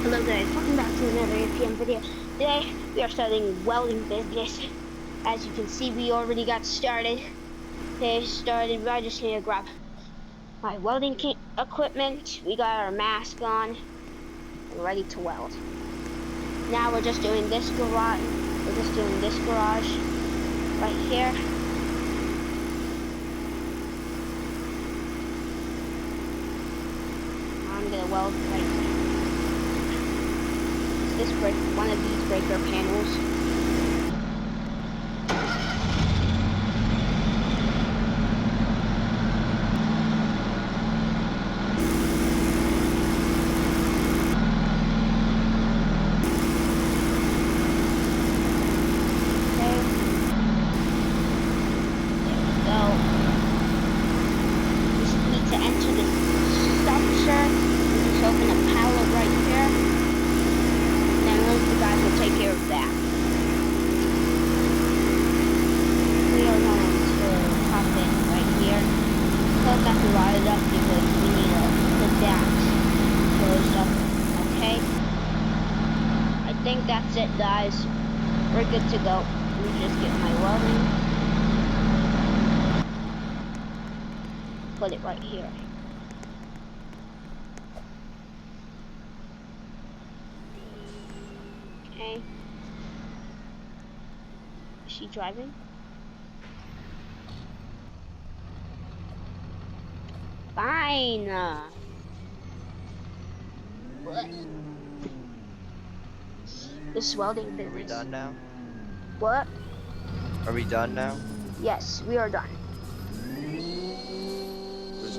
Hello guys, welcome back to another APM video. Today we are starting welding business. As you can see, we already got started. Okay, I just need to grab my welding equipment. We got our mask on and ready to weld. Now we're just doing this garage. Right here. I'm gonna weld right here. One of these breaker panels. Open a pallet right here, and then those the guys will take care of that. We are going to pop it right here. Close that to line it up because we need to put that closed up. Okay. I think that's it, guys. We're good to go. Let me just get my welding. Put it right here. Okay. Is she driving? Fine. What? This welding business. Are we done now? What? Are we done now? Yes, we are done.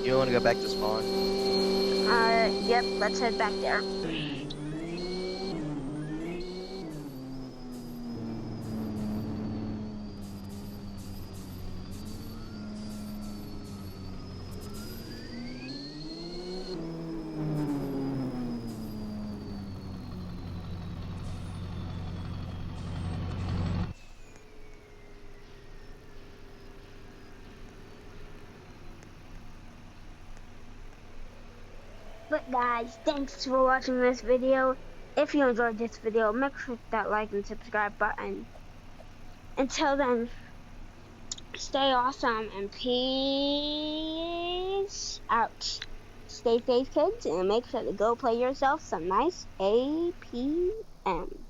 You want to go back to spawn? Yep, let's head back there. But guys, thanks for watching this video. If you enjoyed this video, make sure to hit that like and subscribe button. Until then, stay awesome and peace out. Stay safe, kids, and make sure to go play yourself some nice APM.